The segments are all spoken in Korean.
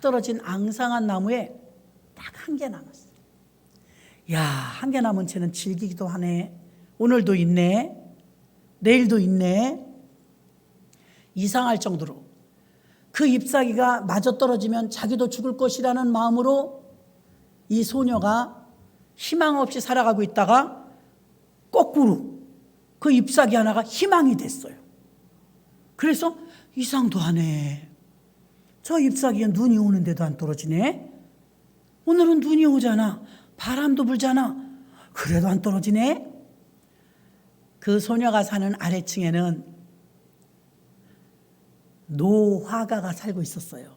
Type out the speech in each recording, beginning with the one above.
떨어진 앙상한 나무에 딱 한 개 남았어. 야, 한 개 남은 채는 질기기도 하네. 오늘도 있네. 내일도 있네. 이상할 정도로 그 잎사귀가 마저 떨어지면 자기도 죽을 것이라는 마음으로 이 소녀가 희망 없이 살아가고 있다가 거꾸로 그 잎사귀 하나가 희망이 됐어요. 그래서 이상도 하네. 저 잎사귀에 눈이 오는데도 안 떨어지네. 오늘은 눈이 오잖아. 바람도 불잖아. 그래도 안 떨어지네. 그 소녀가 사는 아래층에는 노화가가 살고 있었어요.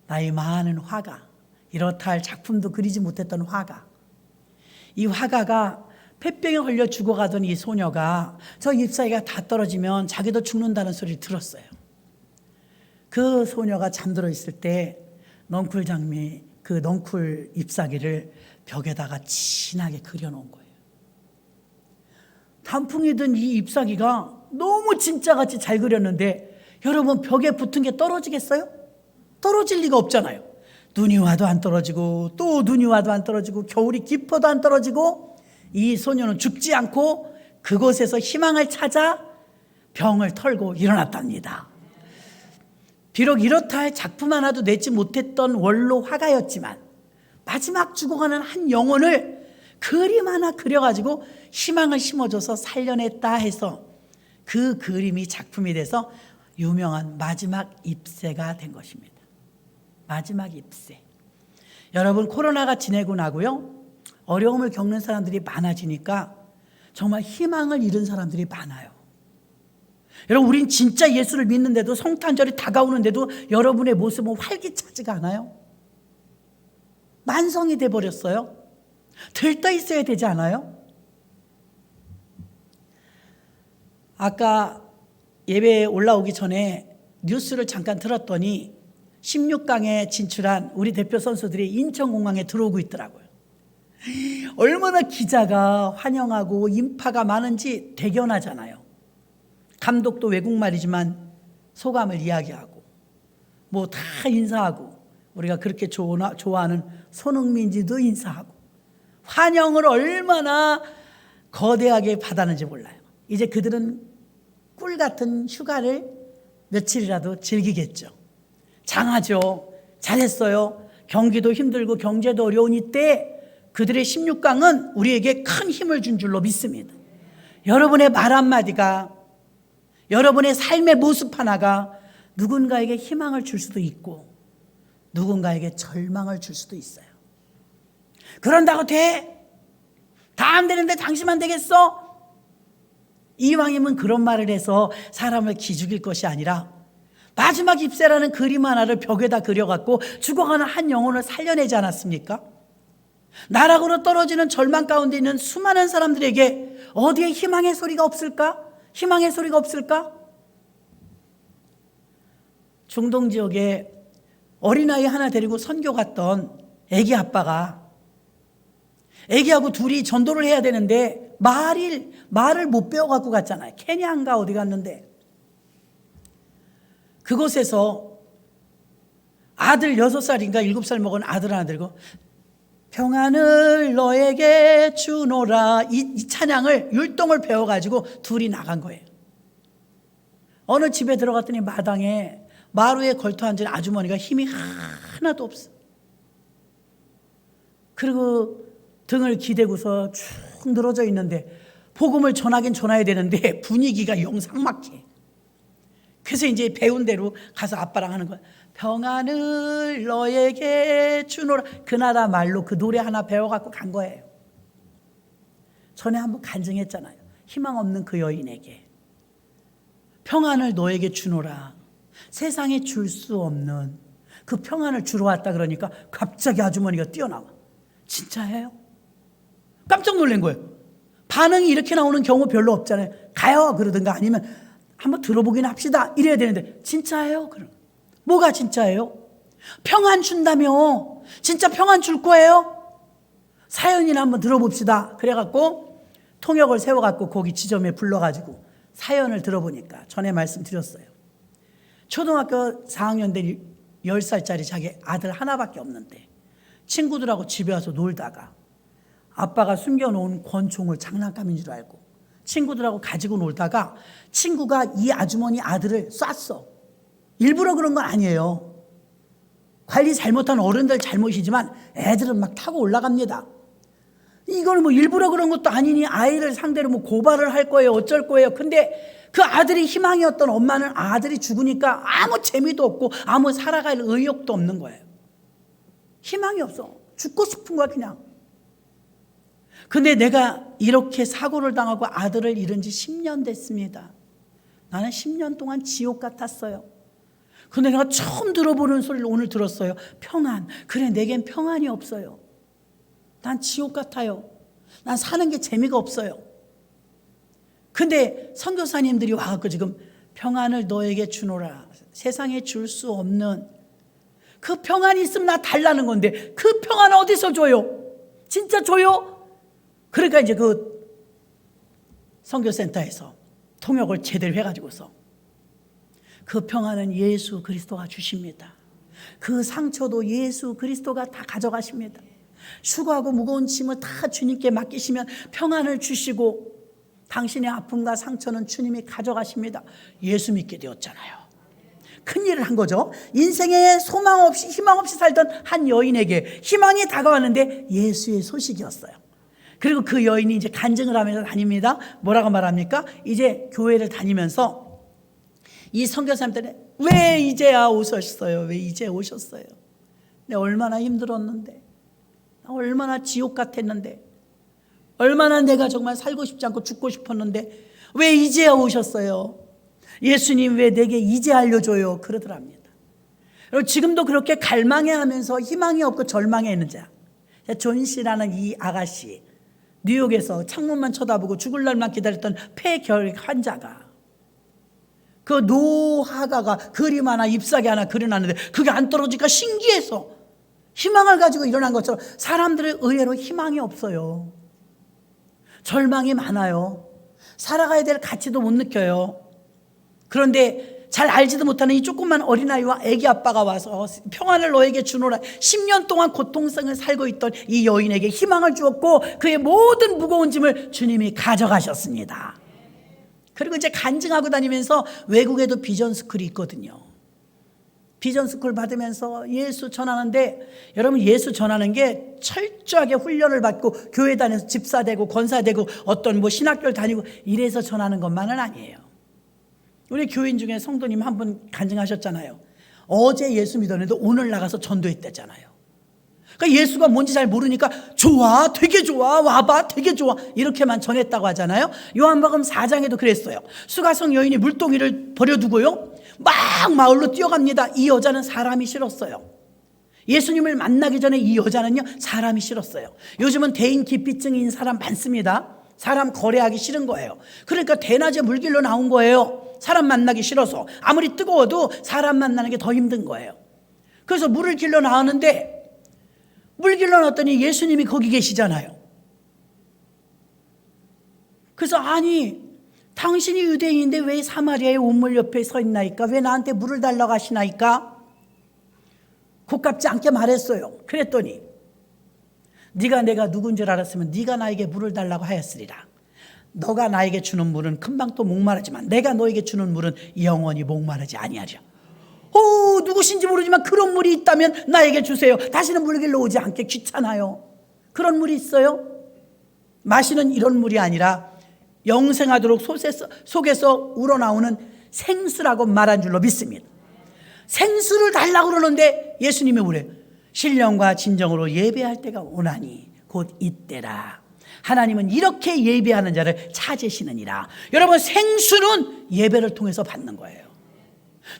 나이 많은 화가, 이렇다 할 작품도 그리지 못했던 화가. 이 화가가 폐병에 걸려 죽어가던 이 소녀가 저 잎사귀가 다 떨어지면 자기도 죽는다는 소리를 들었어요. 그 소녀가 잠들어 있을 때 넝쿨 장미, 그 넝쿨 잎사귀를 벽에다가 진하게 그려놓은 거예요. 단풍이 든 이 잎사귀가 너무 진짜같이 잘 그렸는데 여러분, 벽에 붙은 게 떨어지겠어요? 떨어질 리가 없잖아요. 눈이 와도 안 떨어지고 또 눈이 와도 안 떨어지고 겨울이 깊어도 안 떨어지고 이 소녀는 죽지 않고 그곳에서 희망을 찾아 병을 털고 일어났답니다. 비록 이렇다 할 작품 하나도 내지 못했던 원로 화가였지만 마지막 죽어가는 한 영혼을 그림 하나 그려가지고 희망을 심어줘서 살려냈다 해서 그 그림이 작품이 돼서 유명한 마지막 잎새가 된 것입니다. 마지막 잎새. 여러분, 코로나가 지내고 나고요, 어려움을 겪는 사람들이 많아지니까 정말 희망을 잃은 사람들이 많아요. 여러분, 우린 진짜 예수를 믿는데도, 성탄절이 다가오는데도 여러분의 모습은 활기차지가 않아요. 만성이 돼버렸어요. 들떠 있어야 되지 않아요? 아까 예배에 올라오기 전에 뉴스를 잠깐 들었더니 16강에 진출한 우리 대표 선수들이 인천공항에 들어오고 있더라고요. 얼마나 기자가 환영하고 인파가 많은지 대견하잖아요. 감독도 외국말이지만 소감을 이야기하고 뭐 다 인사하고, 우리가 그렇게 좋아하는 손흥민지도 인사하고, 환영을 얼마나 거대하게 받았는지 몰라요. 이제 그들은 꿀 같은 휴가를 며칠이라도 즐기겠죠. 장하죠. 잘했어요. 경기도 힘들고 경제도 어려운 이때 그들의 16강은 우리에게 큰 힘을 준 줄로 믿습니다. 여러분의 말 한마디가, 여러분의 삶의 모습 하나가 누군가에게 희망을 줄 수도 있고 누군가에게 절망을 줄 수도 있어요. 그런다고 돼? 다 안 되는데 당신만 되겠어? 이왕이면 그런 말을 해서 사람을 기죽일 것이 아니라 마지막 잎새라는 그림 하나를 벽에다 그려갖고 죽어가는 한 영혼을 살려내지 않았습니까? 나락으로 떨어지는 절망 가운데 있는 수많은 사람들에게 어디에 희망의 소리가 없을까? 희망의 소리가 없을까? 중동 지역에 어린아이 하나 데리고 선교 갔던 애기 아빠가, 애기하고 둘이 전도를 해야 되는데 말을 못 배워갖고 갔잖아요. 케냐인가 어디 갔는데 그곳에서 아들 6살인가 7살 먹은 아들 하나 들고 평안을 너에게 주노라, 이 찬양을 율동을 배워가지고 둘이 나간 거예요. 어느 집에 들어갔더니 마당에 마루에 걸터 앉은 아주머니가 힘이 하나도 없어. 그리고 등을 기대고서 쭉 늘어져 있는데 복음을 전하긴 전해야 되는데 분위기가 영상막해. 그래서 이제 배운 대로 가서 아빠랑 하는 거야. 평안을 너에게 주노라. 그 나라 말로 그 노래 하나 배워갖고 간 거예요. 전에 한번 간증했잖아요. 희망 없는 그 여인에게 평안을 너에게 주노라. 세상에 줄 수 없는 그 평안을 주러 왔다 그러니까 갑자기 아주머니가 뛰어나와. 진짜예요? 깜짝 놀란 거예요. 반응이 이렇게 나오는 경우 별로 없잖아요. 가요 그러든가 아니면 한번 들어보긴 합시다 이래야 되는데 진짜예요? 그럼 뭐가 진짜예요? 평안 준다며. 진짜 평안 줄 거예요? 사연이나 한번 들어봅시다. 그래갖고 통역을 세워갖고 거기 지점에 불러가지고 사연을 들어보니까 전에 말씀드렸어요. 초등학교 4학년 된 10살짜리 자기 아들 하나밖에 없는데 친구들하고 집에 와서 놀다가 아빠가 숨겨놓은 권총을 장난감인 줄 알고 친구들하고 가지고 놀다가 친구가 이 아주머니 아들을 쐈어. 일부러 그런 건 아니에요. 관리 잘못한 어른들 잘못이지만 애들은 막 타고 올라갑니다. 이걸 뭐 일부러 그런 것도 아니니 아이를 상대로 뭐 고발을 할 거예요. 어쩔 거예요. 근데 그 아들이 희망이었던 엄마는 아들이 죽으니까 아무 재미도 없고 아무 살아갈 의욕도 없는 거예요. 희망이 없어. 죽고 싶은 거야 그냥. 근데 내가 이렇게 사고를 당하고 아들을 잃은 지 10년 됐습니다. 나는 10년 동안 지옥 같았어요. 근데 내가 처음 들어보는 소리를 오늘 들었어요. 평안. 그래, 내겐 평안이 없어요. 난 지옥 같아요. 난 사는 게 재미가 없어요. 근데 선교사님들이 와서 지금 평안을 너에게 주노라. 세상에 줄 수 없는 그 평안이 있으면 나 달라는 건데 그 평안 어디서 줘요? 진짜 줘요? 그러니까 이제 그 선교센터에서 통역을 제대로 해가지고서 그 평안은 예수 그리스도가 주십니다. 그 상처도 예수 그리스도가 다 가져가십니다. 수고하고 무거운 짐을 다 주님께 맡기시면 평안을 주시고 당신의 아픔과 상처는 주님이 가져가십니다. 예수 믿게 되었잖아요. 큰일을 한 거죠. 인생에 소망 없이 희망 없이 살던 한 여인에게 희망이 다가왔는데 예수의 소식이었어요. 그리고 그 여인이 이제 간증을 하면서 다닙니다. 뭐라고 말합니까? 이제 교회를 다니면서 이 선교사님들은 왜 이제야 오셨어요? 왜 이제 오셨어요? 내가 얼마나 힘들었는데, 얼마나 지옥 같았는데, 얼마나 내가 정말 살고 싶지 않고 죽고 싶었는데 왜 이제야 오셨어요? 예수님 왜 내게 이제 알려줘요? 그러더랍니다. 그리고 지금도 그렇게 갈망해하면서 희망이 없고 절망해 있는 자, 존 씨라는 이 아가씨, 뉴욕에서 창문만 쳐다보고 죽을 날만 기다렸던 폐결핵 환자가 그 노하가가 그림 하나 잎사귀 하나 그려놨는데 그게 안 떨어지니까 신기해서 희망을 가지고 일어난 것처럼 사람들의 의외로 희망이 없어요. 절망이 많아요. 살아가야 될 가치도 못 느껴요. 그런데 잘 알지도 못하는 이 조그만 어린아이와 애기 아빠가 와서 평안을 너에게 주노라. 10년 동안 고통성을 살고 있던 이 여인에게 희망을 주었고 그의 모든 무거운 짐을 주님이 가져가셨습니다. 그리고 이제 간증하고 다니면서 외국에도 비전 스쿨이 있거든요. 비전 스쿨 받으면서 예수 전하는데, 여러분 예수 전하는 게 철저하게 훈련을 받고 교회 다녀서 집사 되고 권사 되고 어떤 뭐 신학교를 다니고 이래서 전하는 것만은 아니에요. 우리 교인 중에 성도님 한 분 간증하셨잖아요. 어제 예수 믿었는데 오늘 나가서 전도했대잖아요. 그러니까 예수가 뭔지 잘 모르니까 좋아, 되게 좋아, 와봐, 되게 좋아 이렇게만 전했다고 하잖아요. 요한복음 4장에도 그랬어요. 수가성 여인이 물동이를 버려두고요 막 마을로 뛰어갑니다. 이 여자는 사람이 싫었어요. 예수님을 만나기 전에 이 여자는요 사람이 싫었어요. 요즘은 대인 기피증인 사람 많습니다. 사람 거래하기 싫은 거예요. 그러니까 대낮에 물길로 나온 거예요. 사람 만나기 싫어서. 아무리 뜨거워도 사람 만나는 게 더 힘든 거예요. 그래서 물을 길러 나왔는데 물 길러 놨더니 예수님이 거기 계시잖아요. 그래서 아니 당신이 유대인인데 왜 사마리아의 우물 옆에 서 있나이까? 왜 나한테 물을 달라고 하시나이까? 고깝지 않게 말했어요. 그랬더니 네가 내가 누군 줄 알았으면 네가 나에게 물을 달라고 하였으리라. 너가 나에게 주는 물은 금방 또 목마르지만 내가 너에게 주는 물은 영원히 목마르지 아니하리라. 누구신지 모르지만 그런 물이 있다면 나에게 주세요. 다시는 물 길러 오지 않게 귀찮아요. 그런 물이 있어요? 마시는 이런 물이 아니라 영생하도록 속에서 우러나오는 생수라고 말한 줄로 믿습니다. 생수를 달라고 그러는데 예수님이 뭐래요? 신령과 진정으로 예배할 때가 오나니 곧 이때라. 하나님은 이렇게 예배하는 자를 찾으시느니라. 여러분 생수는 예배를 통해서 받는 거예요.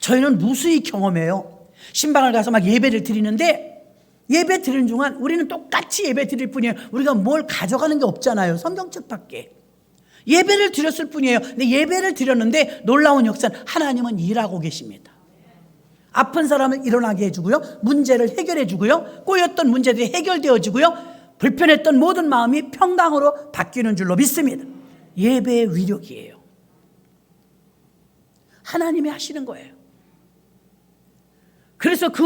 저희는 무수히 경험해요. 신방을 가서 막 예배를 드리는데 예배 드리는 중간 우리는 똑같이 예배 드릴 뿐이에요. 우리가 뭘 가져가는 게 없잖아요. 성경책밖에. 예배를 드렸을 뿐이에요. 근데 예배를 드렸는데 놀라운 역사는 하나님은 일하고 계십니다. 아픈 사람을 일어나게 해주고요. 문제를 해결해 주고요. 꼬였던 문제들이 해결되어지고요. 불편했던 모든 마음이 평강으로 바뀌는 줄로 믿습니다. 예배의 위력이에요. 하나님이 하시는 거예요. 그래서 그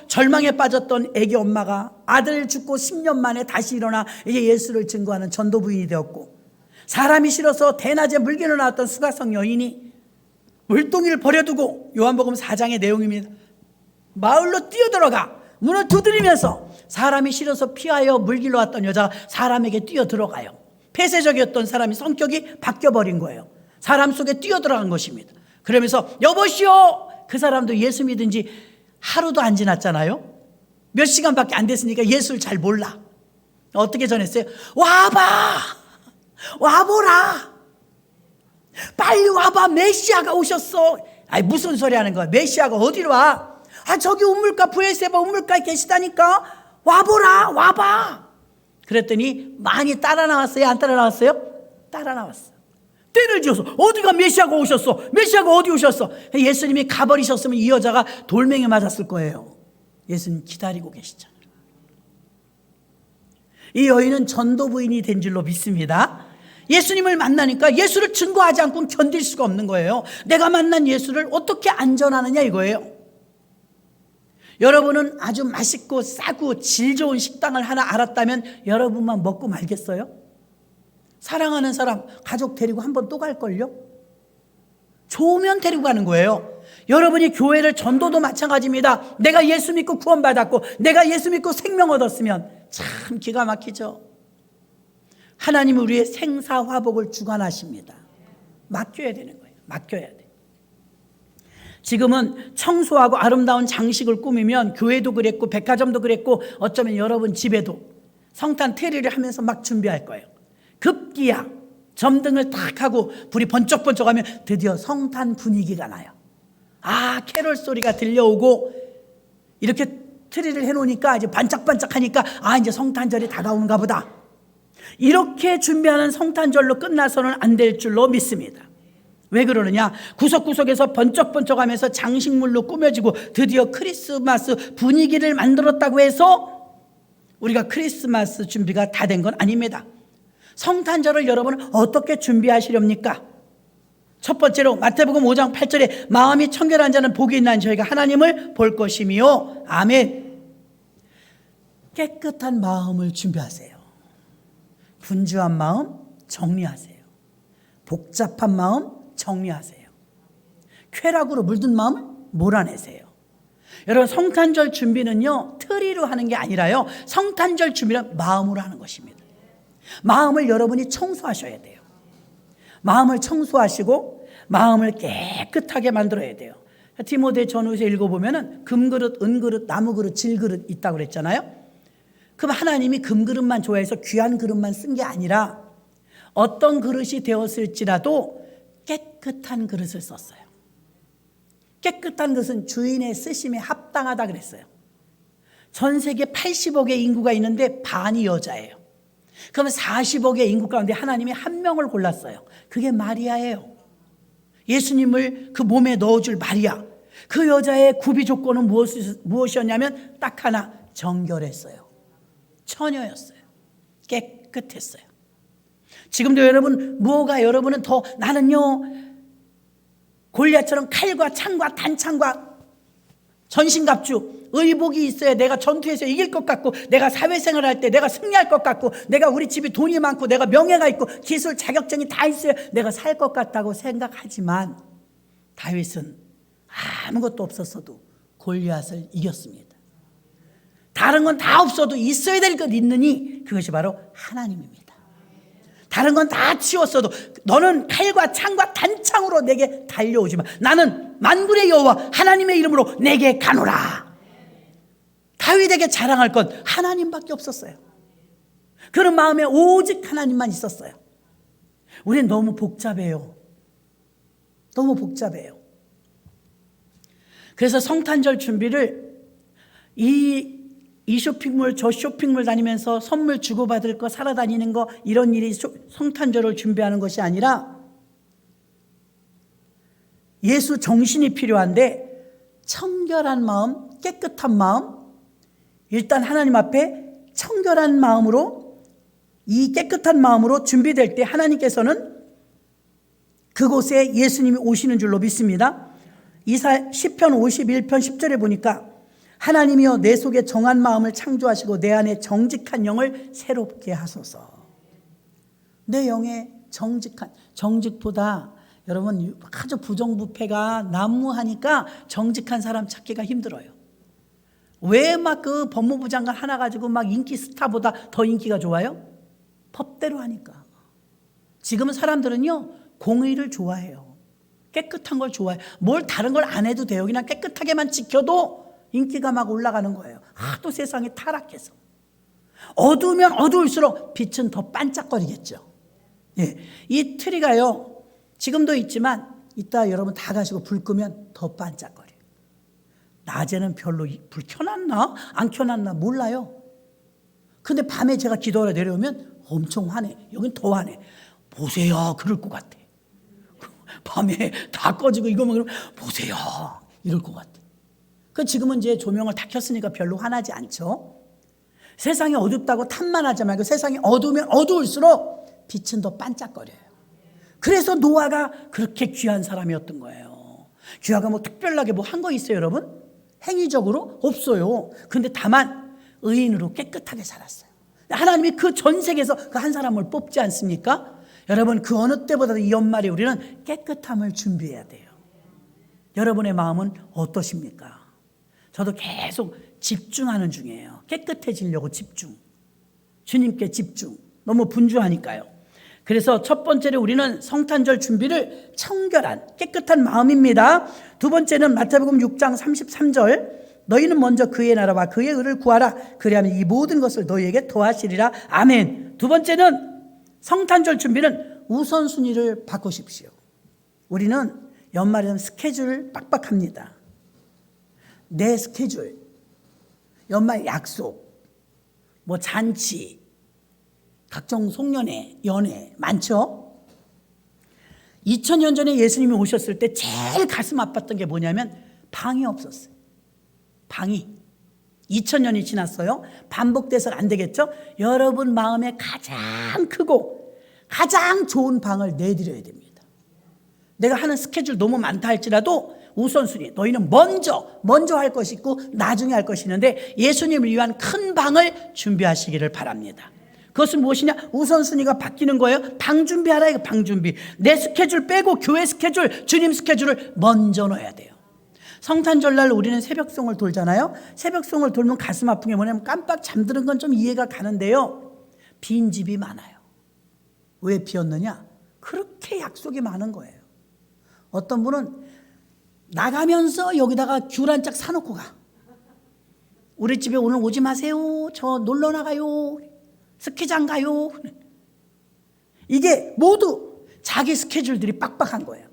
절망에 빠졌던 애기 엄마가 아들 죽고 10년 만에 다시 일어나 이제 예수를 증거하는 전도 부인이 되었고, 사람이 싫어서 대낮에 물기로 나왔던 수가성 여인이 물동이를 버려두고, 요한복음 4장의 내용입니다. 마을로 뛰어들어가 문을 두드리면서 사람이 싫어서 피하여 물길로 왔던 여자가 사람에게 뛰어들어가요. 폐쇄적이었던 사람이 성격이 바뀌어버린 거예요. 사람 속에 뛰어들어간 것입니다. 그러면서 여보시오, 그 사람도 예수 믿은 지 하루도 안 지났잖아요. 몇 시간밖에 안 됐으니까 예수를 잘 몰라. 어떻게 전했어요? 와봐, 와보라, 빨리 와봐, 메시아가 오셨어. 아니 무슨 소리 하는 거야? 메시아가 어디로 와? 아 저기 우물가, 브엘세바 우물가에 계시다니까. 와보라, 와봐. 그랬더니 많이 따라 나왔어요? 안 따라 나왔어요? 따라 나왔어. 때를 지어서 어디가 메시아가 오셨어? 메시아가 어디 오셨어? 예수님이 가버리셨으면 이 여자가 돌멩이 맞았을 거예요. 예수님 기다리고 계시잖아요. 이 여인은 전도 부인이 된 줄로 믿습니다. 예수님을 만나니까 예수를 증거하지 않고는 견딜 수가 없는 거예요. 내가 만난 예수를 어떻게 안전하느냐 이거예요. 여러분은 아주 맛있고 싸고 질 좋은 식당을 하나 알았다면 여러분만 먹고 말겠어요? 사랑하는 사람, 가족 데리고 한 번 또 갈걸요? 좋으면 데리고 가는 거예요. 여러분이 교회를, 전도도 마찬가지입니다. 내가 예수 믿고 구원받았고 내가 예수 믿고 생명 얻었으면 참 기가 막히죠. 하나님은 우리의 생사화복을 주관하십니다. 맡겨야 되는 거예요. 맡겨야 돼. 지금은 청소하고 아름다운 장식을 꾸미면, 교회도 그랬고 백화점도 그랬고 어쩌면 여러분 집에도 성탄 트리를 하면서 막 준비할 거예요. 급기야 점등을 딱 하고 불이 번쩍번쩍하면 드디어 성탄 분위기가 나요. 아, 캐롤 소리가 들려오고 이렇게 트리를 해놓으니까 이제 반짝반짝하니까 아, 이제 성탄절이 다가오는가 보다. 이렇게 준비하는 성탄절로 끝나서는 안 될 줄로 믿습니다. 왜 그러느냐? 구석구석에서 번쩍번쩍하면서 장식물로 꾸며지고 드디어 크리스마스 분위기를 만들었다고 해서 우리가 크리스마스 준비가 다 된 건 아닙니다. 성탄절을 여러분 어떻게 준비하시렵니까? 첫 번째로 마태복음 5장 8절에 마음이 청결한 자는 복이 있나니 저희가 하나님을 볼 것이며, 아멘. 깨끗한 마음을 준비하세요. 분주한 마음 정리하세요. 복잡한 마음 정리하세요. 쾌락으로 물든 마음 몰아내세요. 여러분, 성탄절 준비는요 트리로 하는 게 아니라요, 성탄절 준비는 마음으로 하는 것입니다. 마음을 여러분이 청소하셔야 돼요. 마음을 청소하시고 마음을 깨끗하게 만들어야 돼요. 디모데 전후서 읽어보면 금그릇, 은그릇, 나무그릇, 질그릇 있다고 그랬잖아요. 그럼 하나님이 금그릇만 좋아해서 귀한 그릇만 쓴 게 아니라 어떤 그릇이 되었을지라도 깨끗한 그릇을 썼어요. 깨끗한 그릇은 주인의 쓰심에 합당하다 그랬어요. 전 세계 80억의 인구가 있는데 반이 여자예요. 그러면 40억의 인구 가운데 하나님이 한 명을 골랐어요. 그게 마리아예요. 예수님을 그 몸에 넣어줄 마리아. 그 여자의 구비 조건은 무엇이었냐면 딱 하나, 정결했어요. 처녀였어요. 깨끗했어요. 지금도 여러분, 무엇가 여러분은 더, 나는요 골리앗처럼 칼과 창과 단창과 전신갑주, 의복이 있어야 내가 전투에서 이길 것 같고, 내가 사회생활 할 때 내가 승리할 것 같고, 내가 우리 집이 돈이 많고 내가 명예가 있고 기술 자격증이 다 있어야 내가 살 것 같다고 생각하지만, 다윗은 아무것도 없었어도 골리앗을 이겼습니다. 다른 건 다 없어도 있어야 될 것 있느니 그것이 바로 하나님입니다. 다른 건 다 치웠어도 너는 칼과 창과 단창으로 내게 달려오지만 나는 만군의 여호와 하나님의 이름으로 내게 가노라. 다윗에게 자랑할 건 하나님밖에 없었어요. 그런 마음에 오직 하나님만 있었어요. 우리는 너무 복잡해요. 너무 복잡해요. 그래서 성탄절 준비를 이 쇼핑몰 저 쇼핑몰 다니면서 선물 주고받을 거 사러 다니는 거, 이런 일이 성탄절을 준비하는 것이 아니라 예수 정신이 필요한데, 청결한 마음, 깨끗한 마음, 일단 하나님 앞에 청결한 마음으로, 이 깨끗한 마음으로 준비될 때 하나님께서는 그곳에 예수님이 오시는 줄로 믿습니다. 시편 51편 10절에 보니까 하나님이여 내 속에 정한 마음을 창조하시고 내 안에 정직한 영을 새롭게 하소서. 내 영에 정직보다 여러분 아주 부정부패가 난무하니까 정직한 사람 찾기가 힘들어요. 왜 막 그 법무부 장관 하나 가지고 막 인기 스타보다 더 인기가 좋아요? 법대로 하니까. 지금은 사람들은요 공의를 좋아해요. 깨끗한 걸 좋아해요. 뭘 다른 걸 안 해도 돼요. 그냥 깨끗하게만 지켜도 인기가 막 올라가는 거예요. 하도 세상이 타락해서. 어두우면 어두울수록 빛은 더 반짝거리겠죠. 예, 이 트리가요 지금도 있지만 이따 여러분 다 가시고 불 끄면 더 반짝거려요. 낮에는 별로 불 켜놨나 안 켜놨나 몰라요. 근데 밤에 제가 기도하러 내려오면 엄청 환해. 여긴 더 환해. 보세요 그럴 것 같아. 밤에 다 꺼지고 이거만 그러면 보세요 이럴 것 같아. 그 지금은 이제 조명을 다 켰으니까 별로 화나지 않죠. 세상이 어둡다고 탓만 하지 말고 세상이 어두우면 어두울수록 빛은 더 반짝거려요. 그래서 노아가 그렇게 귀한 사람이었던 거예요. 귀하가 뭐 특별하게 뭐 한 거 있어요 여러분? 행위적으로? 없어요. 근데 다만 의인으로 깨끗하게 살았어요. 하나님이 그 전 세계에서 그 한 사람을 뽑지 않습니까? 여러분 그 어느 때보다도 이 연말에 우리는 깨끗함을 준비해야 돼요. 여러분의 마음은 어떠십니까? 저도 계속 집중하는 중이에요. 깨끗해지려고 집중. 주님께 집중. 너무 분주하니까요. 그래서 첫 번째로 우리는 성탄절 준비를 청결한 깨끗한 마음입니다. 두 번째는 마태복음 6장 33절 너희는 먼저 그의 나라와 그의 의를 구하라. 그리하면 이 모든 것을 너희에게 더하시리라. 아멘. 두 번째는 성탄절 준비는 우선순위를 바꾸십시오. 우리는 연말에는 스케줄 빡빡합니다. 내 스케줄, 연말 약속, 뭐 잔치, 각종 송년회, 연회 많죠? 2000년 전에 예수님이 오셨을 때 제일 가슴 아팠던 게 뭐냐면 방이 없었어요. 방이. 2000년이 지났어요. 반복돼서는 안 되겠죠? 여러분 마음에 가장 크고 가장 좋은 방을 내드려야 됩니다. 내가 하는 스케줄 너무 많다 할지라도 우선순위 너희는 먼저 할 것이 있고 나중에 할 것이 있는데 예수님을 위한 큰 방을 준비하시기를 바랍니다. 그것은 무엇이냐? 우선순위가 바뀌는 거예요. 방 준비하라. 이거 방 준비. 내 스케줄 빼고 교회 스케줄, 주님 스케줄을 먼저 넣어야 돼요. 성탄절날 우리는 새벽송을 돌잖아요. 새벽송을 돌면 가슴 아픈 게 뭐냐면 깜빡 잠드는 건 좀 이해가 가는데요. 빈 집이 많아요. 왜 비었느냐? 그렇게 약속이 많은 거예요. 어떤 분은 나가면서 여기다가 귤 한 짝 사놓고 가. 우리 집에 오늘 오지 마세요. 저 놀러 나가요. 스키장 가요. 이게 모두 자기 스케줄들이 빡빡한 거예요.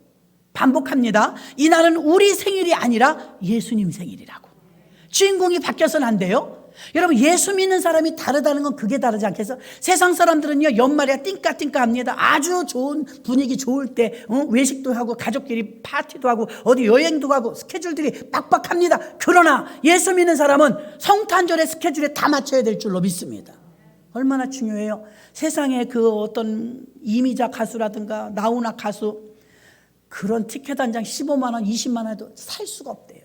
반복합니다. 이날은 우리 생일이 아니라 예수님 생일이라고. 주인공이 바뀌어서는 안 돼요. 여러분 예수 믿는 사람이 다르다는 건 그게 다르지 않겠어? 세상 사람들은요 연말에 띵까띵까 합니다. 아주 좋은 분위기 좋을 때 외식도 하고 가족끼리 파티도 하고 어디 여행도 가고 스케줄들이 빡빡합니다. 그러나 예수 믿는 사람은 성탄절의 스케줄에 다 맞춰야 될 줄로 믿습니다. 얼마나 중요해요. 세상에 그 어떤 이미자 가수라든가 나훈아 가수 그런 티켓 한 장 15만 원 20만 원에도 살 수가 없대요.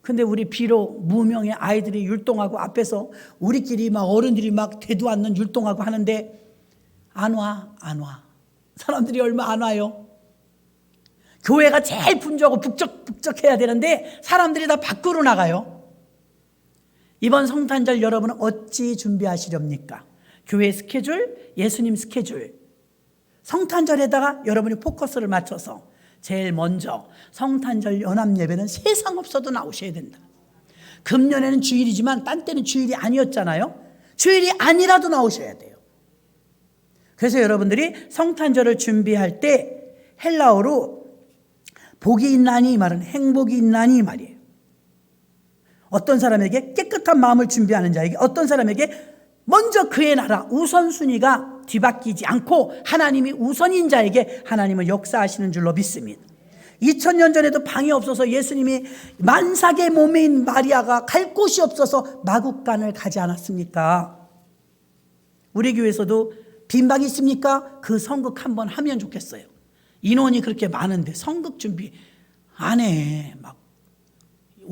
근데 우리 비록 무명의 아이들이 율동하고 앞에서 우리끼리 막 어른들이 막 대도 않는 율동하고 하는데 안 와. 사람들이 얼마 안 와요. 교회가 제일 분주하고 북적북적해야 되는데 사람들이 다 밖으로 나가요. 이번 성탄절 여러분은 어찌 준비하시렵니까? 교회 스케줄, 예수님 스케줄. 성탄절에다가 여러분이 포커스를 맞춰서 제일 먼저 성탄절 연합예배는 세상 없어도 나오셔야 된다. 금년에는 주일이지만 딴 때는 주일이 아니었잖아요. 주일이 아니라도 나오셔야 돼요. 그래서 여러분들이 성탄절을 준비할 때 헬라어로 복이 있나니 이 말은 행복이 있나니 이 말이에요. 어떤 사람에게 깨끗한 마음을 준비하는 자에게 어떤 사람에게 먼저 그의 나라 우선순위가 뒤바뀌지 않고 하나님이 우선인 자에게 하나님은 역사하시는 줄로 믿습니다. 2000년 전에도 방이 없어서 예수님이 만삭의 몸인 마리아가 갈 곳이 없어서 마국간을 가지 않았습니까? 우리 교회에서도 빈 방이 있습니까? 그 성극 한번 하면 좋겠어요. 인원이 그렇게 많은데 성극 준비 안 해. 막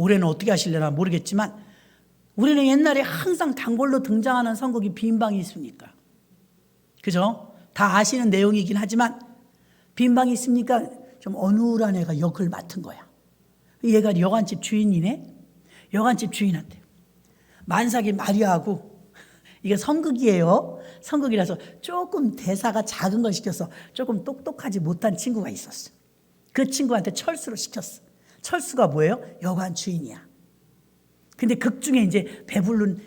올해는 어떻게 하실려나 모르겠지만 우리는 옛날에 항상 단골로 등장하는 선곡이 빈방이 있습니까? 그죠? 다 아시는 내용이긴 하지만 빈방이 있습니까? 좀 어눌한 애가 역을 맡은 거야. 얘가 여관집 주인이네. 여관집 주인한테 만삭이 마리아하고, 이게 선극이에요. 선극이라서 조금 대사가 작은 걸 시켜서 조금 똑똑하지 못한 친구가 있었어. 그 친구한테 철수를 시켰어. 철수가 뭐예요? 여관 주인이야. 근데 극 중에 이제 배부른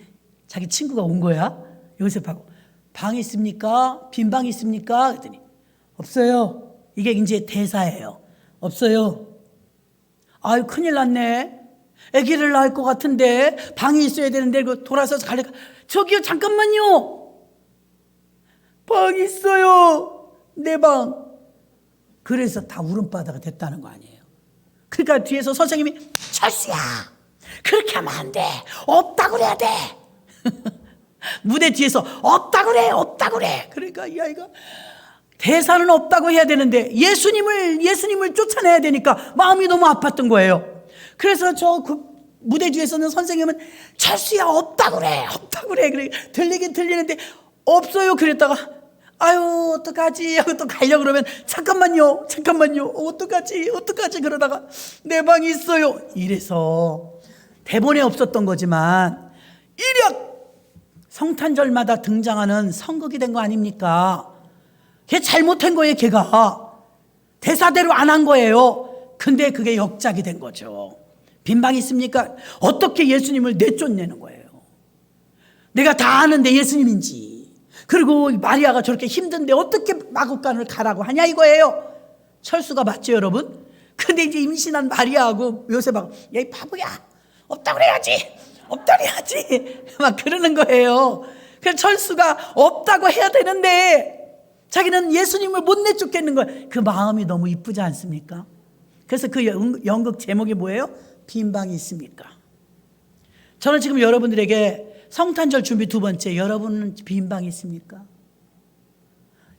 자기 친구가 온 거야. 요셉하고. 방 있습니까? 빈 방 있습니까? 그랬더니 없어요. 이게 이제 대사예요. 없어요. 아유, 큰일 났네. 아기를 낳을 것 같은데 방이 있어야 되는데 돌아서서 갈래. 저기요, 잠깐만요. 방 있어요. 내 방. 그래서 다 울음바다가 됐다는 거 아니에요. 그러니까 뒤에서 선생님이 철수야, 그렇게 하면 안 돼. 없다고 그래야 돼. 무대 뒤에서 없다고 그래, 없다고 그래. 그러니까 이 아이가 대사는 없다고 해야 되는데 예수님을 쫓아내야 되니까 마음이 너무 아팠던 거예요. 그래서 그 무대 뒤에서는 선생님은 철수야, 없다고 그래, 없다고 그래. 그래 들리긴 들리는데 없어요. 그랬다가 아유, 어떡하지 하고 또 가려고 그러면 잠깐만요, 어떡하지 그러다가 내 방이 있어요. 이래서 대본에 없었던 거지만 일약 성탄절마다 등장하는 선극이 된 거 아닙니까? 걔 잘못한 거예요. 걔가 대사대로 안 한 거예요. 근데 그게 역작이 된 거죠. 빈방 있습니까? 어떻게 예수님을 내쫓내는 거예요. 내가 다 아는데 예수님인지. 그리고 마리아가 저렇게 힘든데 어떻게 마구간을 가라고 하냐 이거예요. 철수가 맞죠, 여러분? 근데 이제 임신한 마리아하고 요셉하고 야, 이 바보야, 없다고 그래야지, 없다고 해야지 막 그러는 거예요. 그래서 철수가 없다고 해야 되는데 자기는 예수님을 못 내쫓겠는 거예요. 그 마음이 너무 이쁘지 않습니까? 그래서 그 연극 제목이 뭐예요? 빈방이 있습니까? 저는 지금 여러분들에게 성탄절 준비 두 번째, 여러분은 빈방이 있습니까?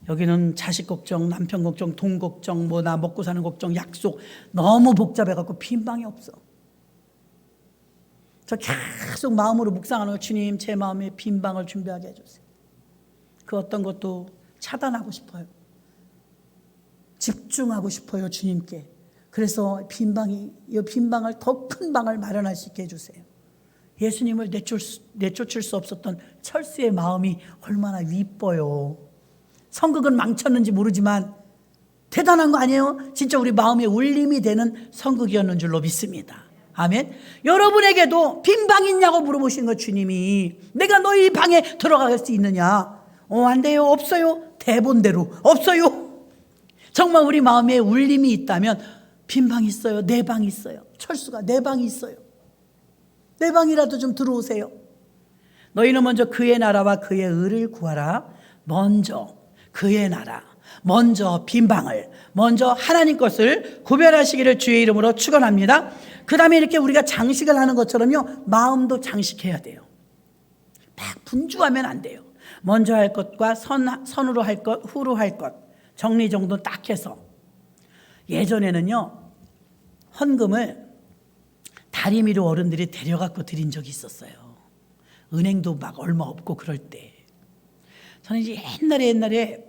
여기는 자식 걱정, 남편 걱정, 돈 걱정, 뭐 나 먹고 사는 걱정, 약속 너무 복잡해갖고 빈방이 없어. 저 계속 마음으로 묵상하는 거, 주님 제 마음에 빈방을 준비하게 해주세요. 그 어떤 것도 차단하고 싶어요. 집중하고 싶어요, 주님께. 그래서 이 빈방을 더 큰 방을 마련할 수 있게 해주세요. 예수님을 내쫓을 수 없었던 철수의 마음이 얼마나 이뻐요. 선극은 망쳤는지 모르지만 대단한 거 아니에요? 진짜 우리 마음에 울림이 되는 선극이었는 줄로 믿습니다. 아멘. 여러분에게도 빈방 있냐고 물어보신 거 주님이. 내가 너희 방에 들어갈 수 있느냐? 안 돼요. 없어요. 대본대로 없어요. 정말 우리 마음에 울림이 있다면 빈방 있어요. 내 방 있어요. 철수가 내 방이 있어요. 내 방이라도 좀 들어오세요. 너희는 먼저 그의 나라와 그의 의를 구하라. 먼저 그의 나라, 먼저 빈방을, 먼저 하나님 것을 구별하시기를 주의 이름으로 축원합니다. 그 다음에 이렇게 우리가 장식을 하는 것처럼요, 마음도 장식해야 돼요. 막 분주하면 안 돼요. 먼저 할 것과 선으로 할 것, 후로 할 것, 정리정돈 딱 해서. 예전에는요, 헌금을 다리미로 어른들이 데려갖고 드린 적이 있었어요. 은행도 막 얼마 없고 그럴 때. 저는 이제 옛날에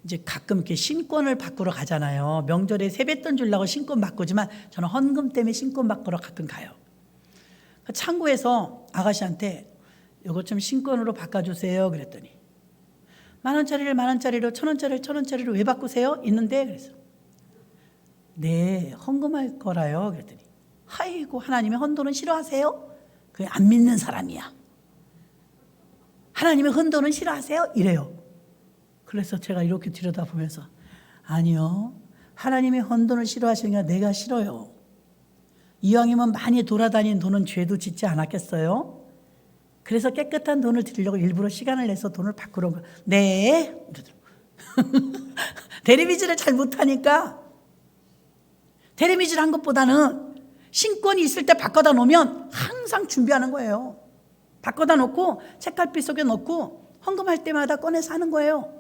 이제 가끔 이렇게 신권을 바꾸러 가잖아요. 명절에 세뱃돈 주려고 신권 바꾸지만 저는 헌금 때문에 신권 바꾸러 가끔 가요. 창구에서 아가씨한테 이거 좀 신권으로 바꿔주세요 그랬더니 10,000원짜리를 10,000원짜리로 1,000원짜리를 1,000원짜리로 왜 바꾸세요? 있는데 그래서 네, 헌금할 거라요 그랬더니 아이고, 하나님의 헌돈은 싫어하세요? 그게 안 믿는 사람이야. 하나님의 헌돈은 싫어하세요? 이래요. 그래서 제가 이렇게 들여다보면서 아니요, 하나님의 헌돈을 싫어하시는 게 내가 싫어요. 이왕이면 많이 돌아다닌 돈은 죄도 짓지 않았겠어요? 그래서 깨끗한 돈을 드리려고 일부러 시간을 내서 돈을 바꾸러 온 거예요. 네. 대리비즈를 잘 못하니까 대리비즈를 한 것보다는 신권이 있을 때 바꿔다 놓으면 항상 준비하는 거예요. 바꿔다 놓고 책갈피 속에 넣고 헌금할 때마다 꺼내서 하는 거예요.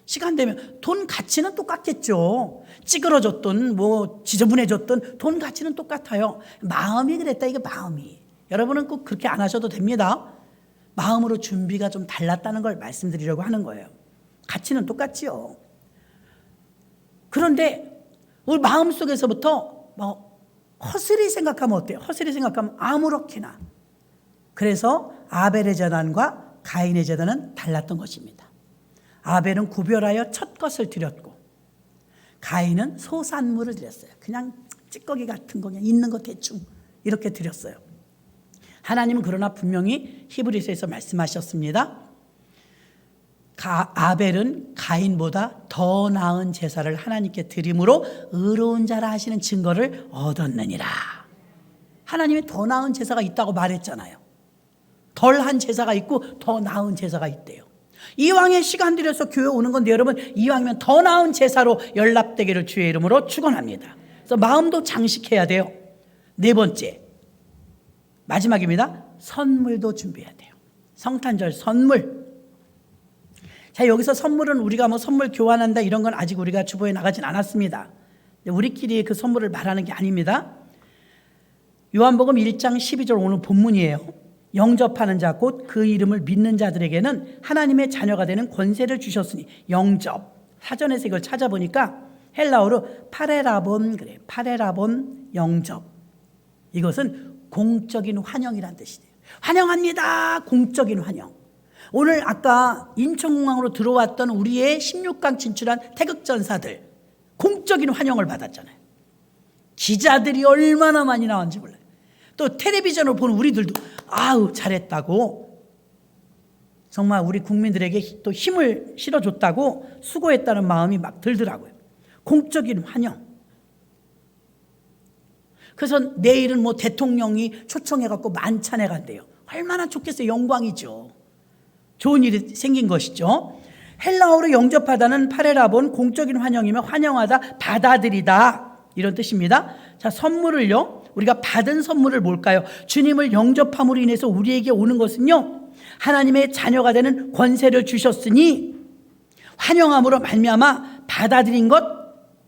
시간 되면 돈 가치는 똑같겠죠. 찌그러졌든 뭐 지저분해졌든 돈 가치는 똑같아요. 마음이 그랬다. 이게 마음이. 여러분은 꼭 그렇게 안 하셔도 됩니다. 마음으로 준비가 좀 달랐다는 걸 말씀드리려고 하는 거예요. 가치는 똑같지요. 그런데 우리 마음속에서부터 허술히 생각하면 어때요? 허술히 생각하면 아무렇게나. 그래서 아벨의 재단과 가인의 재단은 달랐던 것입니다. 아벨은 구별하여 첫 것을 드렸고 가인은 소산물을 드렸어요. 그냥 찌꺼기 같은 거 그냥 있는 거 대충 이렇게 드렸어요. 하나님은 그러나 분명히 히브리서에서 말씀하셨습니다. 아벨은 가인보다 더 나은 제사를 하나님께 드림으로 의로운 자라 하시는 증거를 얻었느니라. 하나님이 더 나은 제사가 있다고 말했잖아요. 덜한 제사가 있고 더 나은 제사가 있대요. 이왕에 시간 들여서 교회 오는 건데 여러분, 이왕이면 더 나은 제사로 연락되기를 주의 이름으로 축원합니다. 그래서 마음도 장식해야 돼요. 네 번째, 마지막입니다. 선물도 준비해야 돼요. 성탄절 선물. 자, 여기서 선물은 우리가 뭐 선물 교환한다 이런 건 아직 우리가 주보에 나가진 않았습니다. 우리끼리 그 선물을 말하는 게 아닙니다. 요한복음 1장 12절 오늘 본문이에요. 영접하는 자 곧 그 이름을 믿는 자들에게는 하나님의 자녀가 되는 권세를 주셨으니. 영접. 사전에서 이걸 찾아보니까 헬라어로 파레라본 그래요. 파레라본 영접. 이것은 공적인 환영이란 뜻이에요. 환영합니다. 공적인 환영. 오늘 아까 인천공항으로 들어왔던 우리의 16강 진출한 태극전사들 공적인 환영을 받았잖아요. 기자들이 얼마나 많이 나왔는지 몰라요. 또 텔레비전을 보는 우리들도 아우 잘했다고, 정말 우리 국민들에게 또 힘을 실어줬다고 수고했다는 마음이 막 들더라고요. 공적인 환영. 그래서 내일은 뭐 대통령이 초청해갖고 만찬에 간대요. 얼마나 좋겠어요. 영광이죠. 좋은 일이 생긴 것이죠. 헬라어로 영접하다는 파레라본 공적인 환영이며 환영하다, 받아들이다 이런 뜻입니다. 자, 선물을요, 우리가 받은 선물을 뭘까요? 주님을 영접함으로 인해서 우리에게 오는 것은요, 하나님의 자녀가 되는 권세를 주셨으니 환영함으로 말미암아 받아들인 것,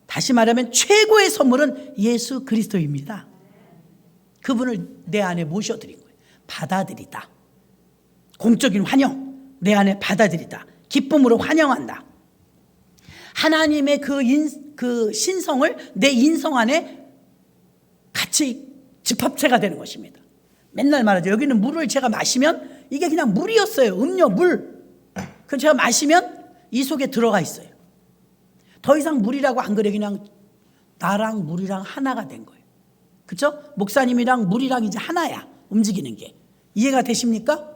다시 말하면 최고의 선물은 예수 그리스도입니다. 그분을 내 안에 모셔드린 거예요. 받아들이다. 공적인 환영. 내 안에 받아들이다. 기쁨으로 환영한다. 하나님의 그 신성을 내 인성 안에 같이 집합체가 되는 것입니다. 맨날 말하죠. 여기는 물을 제가 마시면 이게 그냥 물이었어요. 음료, 물. 그럼 제가 마시면 이 속에 들어가 있어요. 더 이상 물이라고 안 그래. 그냥 나랑 물이랑 하나가 된 거예요. 그렇죠? 목사님이랑 물이랑 이제 하나야. 움직이는 게. 이해가 되십니까?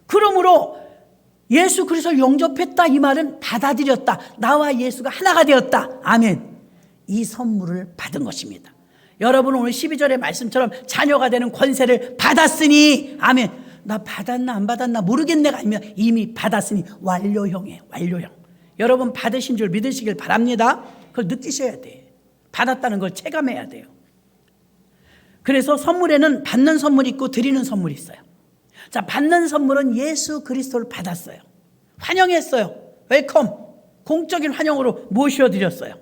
그러므로 예수 그리스도를 영접했다 이 말은 받아들였다. 나와 예수가 하나가 되었다. 아멘. 이 선물을 받은 것입니다. 여러분 오늘 12절의 말씀처럼 자녀가 되는 권세를 받았으니, 아멘. 나 받았나 안 받았나 모르겠네가 아니면 이미 받았으니 완료형이에요. 완료형. 여러분 받으신 줄 믿으시길 바랍니다. 그걸 느끼셔야 돼. 받았다는 걸 체감해야 돼요. 그래서 선물에는 받는 선물이 있고 드리는 선물이 있어요. 자, 받는 선물은 예수 그리스도를 받았어요. 환영했어요. 웰컴. 공적인 환영으로 모셔드렸어요.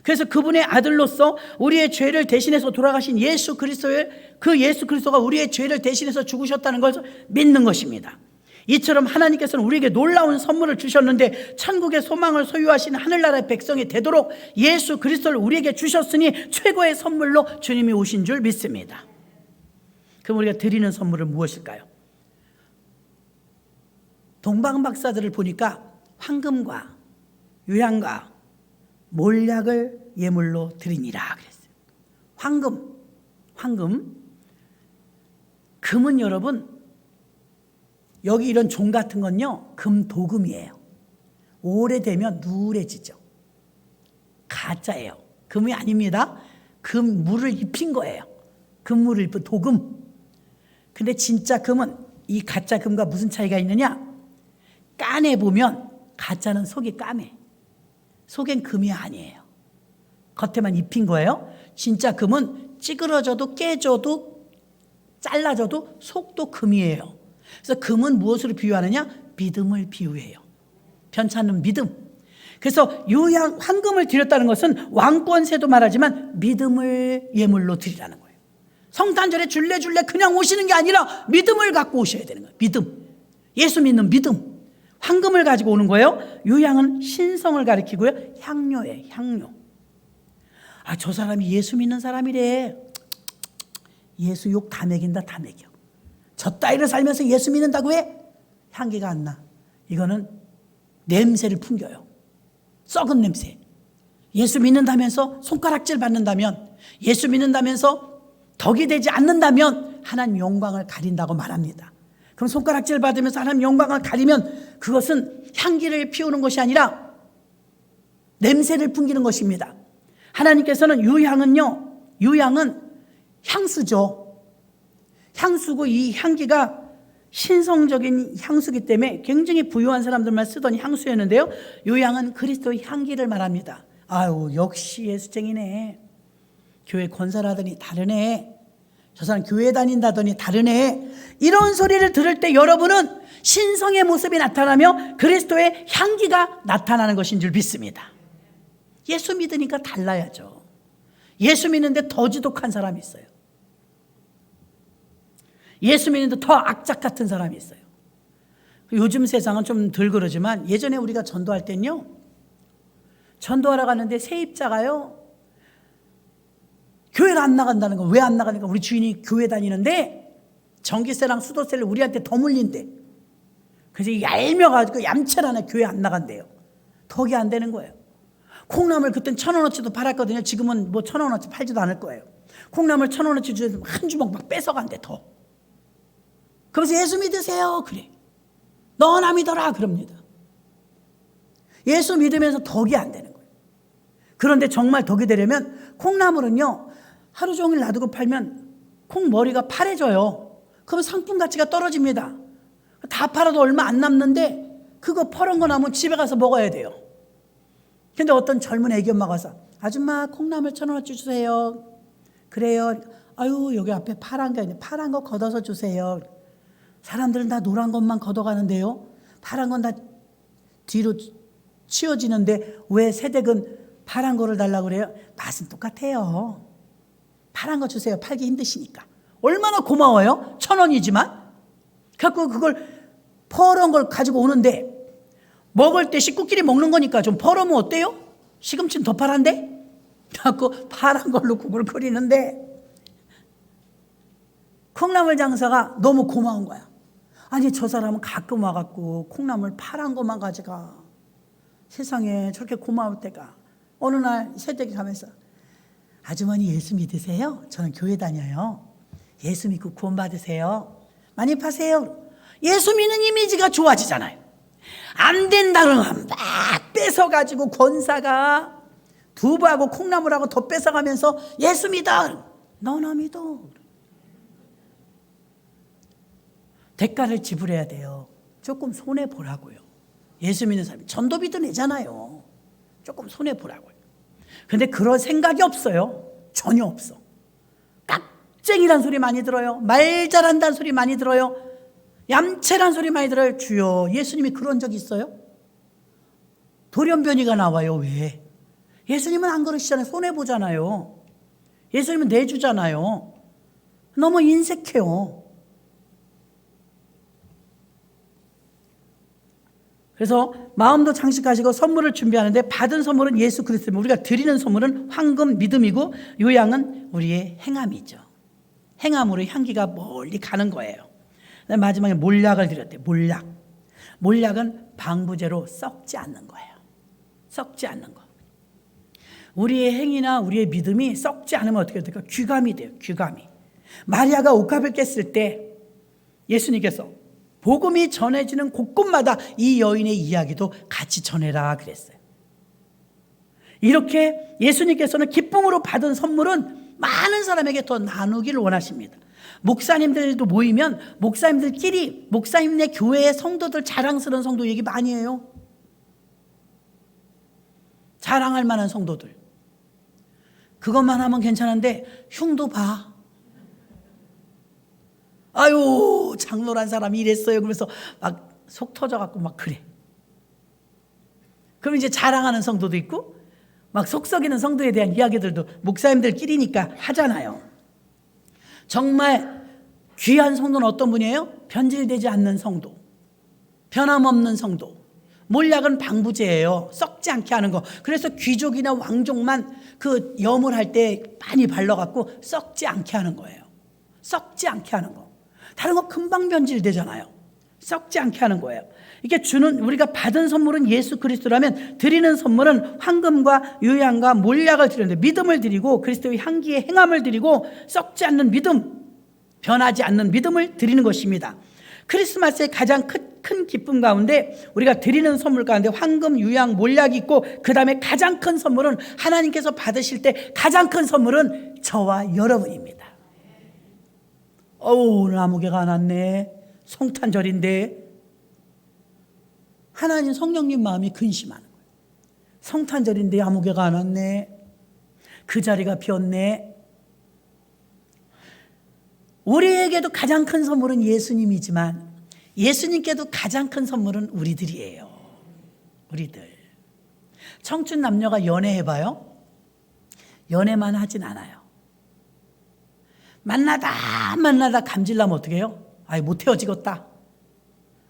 그래서 그분의 아들로서 우리의 죄를 대신해서 돌아가신 예수 그리스도의 그 예수 그리스도가 우리의 죄를 대신해서 죽으셨다는 것을 믿는 것입니다. 이처럼 하나님께서는 우리에게 놀라운 선물을 주셨는데 천국의 소망을 소유하신 하늘나라의 백성이 되도록 예수 그리스도를 우리에게 주셨으니 최고의 선물로 주님이 오신 줄 믿습니다. 그럼 우리가 드리는 선물은 무엇일까요? 동방박사들을 보니까 황금과 유향과 몰약을 예물로 드리니라 그랬어요. 황금. 금은 여러분, 여기 이런 종 같은 건요, 금도금이에요. 오래되면 누래지죠. 가짜예요. 금이 아닙니다. 금물을 입힌 거예요. 금물을 입힌 도금. 근데 진짜 금은 이 가짜 금과 무슨 차이가 있느냐? 까내보면 가짜는 속이 까매. 속엔 금이 아니에요. 겉에만 입힌 거예요. 진짜 금은 찌그러져도 깨져도 잘라져도 속도 금이에요. 그래서 금은 무엇으로 비유하느냐? 믿음을 비유해요. 편찮은 믿음. 그래서 유향 황금을 드렸다는 것은 왕권세도 말하지만 믿음을 예물로 드리라는 거예요. 성탄절에 줄래 그냥 오시는 게 아니라 믿음을 갖고 오셔야 되는 거예요. 믿음. 예수 믿는 믿음. 황금을 가지고 오는 거예요. 유향은 신성을 가리키고요. 향료예요. 향료. 저 사람이 예수 믿는 사람이래. 예수 욕 다 먹인다. 다 먹여. 저 따위로 살면서 예수 믿는다고 해? 향기가 안 나. 이거는 냄새를 풍겨요. 썩은 냄새. 예수 믿는다면서 손가락질 받는다면, 예수 믿는다면서 덕이 되지 않는다면 하나님 영광을 가린다고 말합니다. 그럼 손가락질 받으면서 하나님 영광을 가리면 그것은 향기를 피우는 것이 아니라 냄새를 풍기는 것입니다. 하나님께서는 유향은 향수죠. 향수고 이 향기가 신성적인 향수기 때문에 굉장히 부유한 사람들만 쓰던 향수였는데요. 유향은 그리스도의 향기를 말합니다. 역시 예수쟁이네. 교회 권사라더니 다르네. 저 사람 교회 다닌다더니 다르네. 이런 소리를 들을 때 여러분은 신성의 모습이 나타나며 그리스도의 향기가 나타나는 것인 줄 믿습니다. 예수 믿으니까 달라야죠. 예수 믿는데 더 지독한 사람이 있어요. 예수 믿는데 더 악착 같은 사람이 있어요. 요즘 세상은 좀 덜 그러지만 예전에 우리가 전도할 때는요, 전도하러 가는데 세입자가요, 교회를 안 나간다는 거. 왜 안 나가니까 우리 주인이 교회 다니는데 전기세랑 수도세를 우리한테 더 물린대. 그래서 얄며가지고 얌체라네 교회 안 나간대요. 덕이 안 되는 거예요. 콩나물 그땐 1,000원어치도 팔았거든요. 지금은 뭐 1,000원어치 팔지도 않을 거예요. 콩나물 1,000원어치 주면 한 주먹 막 뺏어간대 더. 그래서 예수 믿으세요. 그래. 너나 믿어라. 그럽니다. 예수 믿으면서 덕이 안 되는 거예요. 그런데 정말 덕이 되려면 콩나물은요, 하루 종일 놔두고 팔면 콩머리가 파래져요. 그러면 상품 가치가 떨어집니다. 다 팔아도 얼마 안 남는데 그거 퍼런 거 남으면 집에 가서 먹어야 돼요. 근데 어떤 젊은 애기 엄마가 와서 아줌마 콩나물 1,000원어치 주세요. 그래요. 여기 앞에 파란 게 있는데 파란 거 걷어서 주세요. 사람들은 다 노란 것만 걷어가는데요, 파란 건 다 뒤로 치워지는데 왜 새댁은 파란 거를 달라고 그래요? 맛은 똑같아요. 파란 거 주세요. 팔기 힘드시니까. 얼마나 고마워요. 1,000원이지만. 갖고 그걸 퍼런 걸 가지고 오는데 먹을 때 식구끼리 먹는 거니까 좀 퍼러면 어때요? 시금치는 더 파란데? 갖고 파란 걸로 국을 끓이는데 콩나물 장사가 너무 고마운 거야. 아니 저 사람은 가끔 와갖고 콩나물 파란 것만 가져가. 세상에 저렇게 고마울 때가. 어느 날 새댁이 가면서 아주머니 예수 믿으세요? 저는 교회 다녀요. 예수 믿고 구원 받으세요. 많이 파세요. 예수 믿는 이미지가 좋아지잖아요. 안 된다는 건 막 뺏어가지고 권사가 두부하고 콩나물하고 더 뺏어가면서 예수 믿어. 너나 믿어. 대가를 지불해야 돼요. 조금 손해보라고요. 예수 믿는 사람이 전도비도 내잖아요. 조금 손해보라고요. 근데 그럴 생각이 없어요. 전혀 없어. 깍쟁이란 소리 많이 들어요. 말 잘한다는 소리 많이 들어요. 얌체란 소리 많이 들어요. 주여, 예수님이 그런 적 있어요? 돌연변이가 나와요. 왜? 예수님은 안 그러시잖아요. 손해보잖아요. 예수님은 내주잖아요. 너무 인색해요. 그래서 마음도 장식하시고 선물을 준비하는데 받은 선물은 예수 그리스도입니다. 우리가 드리는 선물은 황금 믿음이고 요양은 우리의 행함이죠. 행함으로 향기가 멀리 가는 거예요. 마지막에 몰약을 드렸대요. 몰약은 방부제로 썩지 않는 거예요. 썩지 않는 거. 우리의 행위나 우리의 믿음이 썩지 않으면 어떻게 될까? 귀감이 돼요. 귀감이. 마리아가 옥합을 깼을 때 예수님께서 복음이 전해지는 곳곳마다 이 여인의 이야기도 같이 전해라 그랬어요. 이렇게 예수님께서는 기쁨으로 받은 선물은 많은 사람에게 더 나누기를 원하십니다. 목사님들도 모이면 목사님들끼리 목사님네 교회의 성도들 자랑스러운 성도 얘기 많이 해요. 자랑할 만한 성도들. 그것만 하면 괜찮은데 흉도 봐. 아유 장로란 사람이 이랬어요. 그러면서 막 속 터져갖고 막 그래. 그럼 이제 자랑하는 성도도 있고 막 속썩이는 성도에 대한 이야기들도 목사님들끼리니까 하잖아요. 정말 귀한 성도는 어떤 분이에요? 변질되지 않는 성도, 변함없는 성도. 몰약은 방부제예요. 썩지 않게 하는 거. 그래서 귀족이나 왕족만 그 염을 할 때 많이 발라갖고 썩지 않게 하는 거예요. 썩지 않게 하는 거. 다른 거 금방 변질되잖아요. 썩지 않게 하는 거예요. 이게 우리가 받은 선물은 예수 그리스도라면 드리는 선물은 황금과 유향과 몰약을 드리는데, 믿음을 드리고 그리스도의 향기의 행함을 드리고 썩지 않는 믿음, 변하지 않는 믿음을 드리는 것입니다. 크리스마스의 가장 큰 기쁨 가운데 우리가 드리는 선물 가운데 황금, 유향, 몰약이 있고, 그 다음에 가장 큰 선물은, 하나님께서 받으실 때 가장 큰 선물은 저와 여러분입니다. 오늘 아무개가 안 왔네. 성탄절인데. 하나님 성령님 마음이 근심하는 거예요. 성탄절인데 아무개가 안 왔네. 그 자리가 비었네. 우리에게도 가장 큰 선물은 예수님이지만 예수님께도 가장 큰 선물은 우리들이에요. 우리들. 청춘 남녀가 연애해봐요. 연애만 하진 않아요. 만나다 감질나면 어떻게 해요? 아이, 못 헤어지겠다.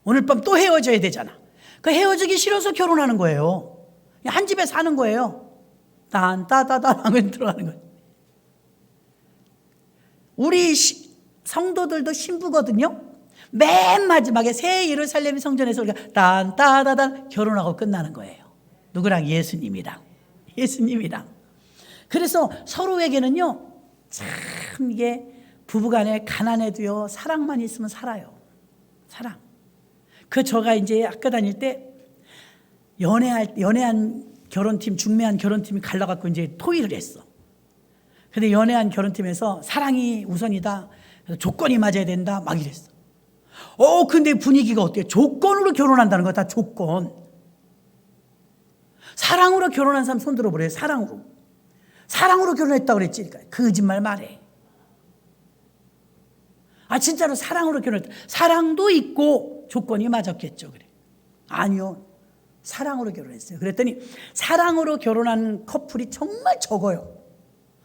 오늘 밤 또 헤어져야 되잖아. 그 헤어지기 싫어서 결혼하는 거예요. 한 집에 사는 거예요. 딴따다단 하면 들어가는 거예요. 우리 성도들도 신부거든요. 맨 마지막에 새 예루살렘 성전에서 우리가 딴따다단 결혼하고 끝나는 거예요. 누구랑? 예수님이랑. 예수님이랑. 그래서 서로에게는요, 참 이게 부부간에 가난해도요, 사랑만 있으면 살아요. 사랑. 저가 이제 학교 다닐 때 연애한 결혼팀, 중매한 결혼팀이 갈라갖고 이제 토의를 했어. 근데 연애한 결혼팀에서 사랑이 우선이다, 조건이 맞아야 된다, 막 이랬어. 근데 분위기가 어때요? 조건으로 결혼한다는 거야, 다 조건. 사랑으로 결혼한 사람 손 들어보래요. 사랑으로 결혼했다고 그랬지. 거짓말 말해. 진짜로 사랑으로 결혼했다. 사랑도 있고 조건이 맞았겠죠. 그래. 아니요. 사랑으로 결혼했어요. 그랬더니 사랑으로 결혼한 커플이 정말 적어요.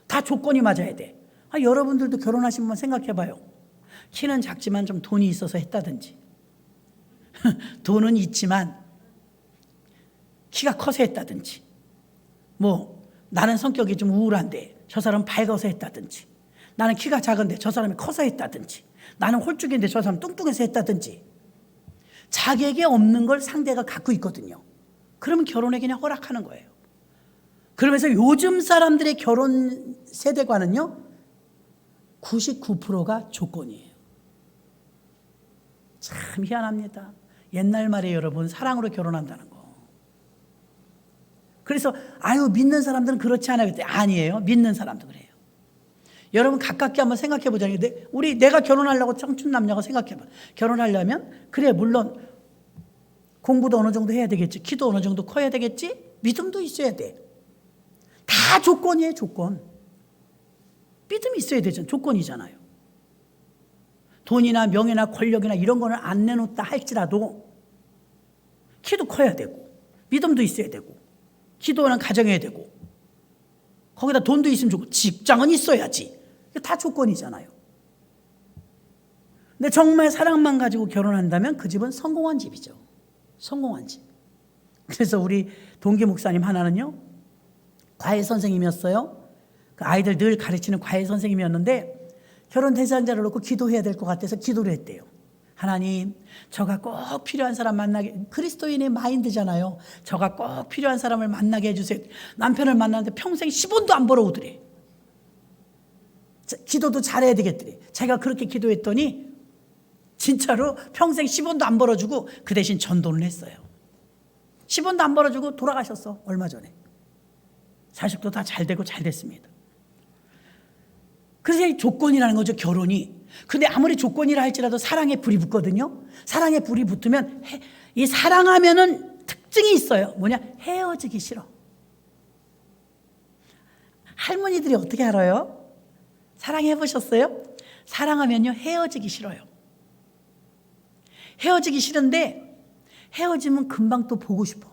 다 조건이 맞아야 돼. 여러분들도 결혼하신 분 생각해봐요. 키는 작지만 좀 돈이 있어서 했다든지, 돈은 있지만 키가 커서 했다든지, 나는 성격이 좀 우울한데 저 사람은 밝아서 했다든지, 나는 키가 작은데 저 사람이 커서 했다든지, 나는 홀쭉인데 저 사람은 뚱뚱해서 했다든지, 자기에게 없는 걸 상대가 갖고 있거든요. 그러면 결혼에 그냥 허락하는 거예요. 그러면서 요즘 사람들의 결혼 세대관은요, 99%가 조건이에요. 참 희한합니다. 옛날 말에 여러분, 사랑으로 결혼한다는 거. 그래서 믿는 사람들은 그렇지 않아요. 아니에요. 믿는 사람도 그래요. 여러분 가깝게 한번 생각해 보자고요. 내가 결혼하려고 청춘 남녀가 생각해봐. 결혼하려면 그래, 물론 공부도 어느 정도 해야 되겠지, 키도 어느 정도 커야 되겠지, 믿음도 있어야 돼. 다 조건이에요. 조건. 믿음이 있어야 되잖아요. 조건이잖아요. 돈이나 명예나 권력이나 이런 거는 안 내놓다 할지라도 키도 커야 되고, 믿음도 있어야 되고, 기도는 가정해야 되고, 거기다 돈도 있으면 좋고, 직장은 있어야지. 다 조건이잖아요. 근데 정말 사랑만 가지고 결혼한다면 그 집은 성공한 집이죠. 성공한 집. 그래서 우리 동기 목사님 하나는요, 과외 선생님이었어요. 그 아이들 늘 가르치는 과외 선생님이었는데 결혼 대상자를 놓고 기도해야 될 것 같아서 기도를 했대요. 하나님, 저가 꼭 필요한 사람 만나게, 그리스도인의 마인드잖아요. 저가 꼭 필요한 사람을 만나게 해주세요. 남편을 만났는데 평생 10원도 안 벌어오더래. 기도도 잘해야 되겠더래. 제가 그렇게 기도했더니 진짜로 평생 10원도 안 벌어주고 그 대신 전도를 했어요. 10원도 안 벌어주고 돌아가셨어. 얼마 전에. 자식도 다 잘 되고 잘 됐습니다. 그래서 이 조건이라는 거죠, 결혼이. 근데 아무리 조건이라 할지라도 사랑에 불이 붙거든요. 사랑에 불이 붙으면 이 사랑하면은 특징이 있어요. 뭐냐? 헤어지기 싫어. 할머니들이 어떻게 알아요? 사랑해 보셨어요? 사랑하면요, 헤어지기 싫어요. 헤어지기 싫은데 헤어지면 금방 또 보고 싶어.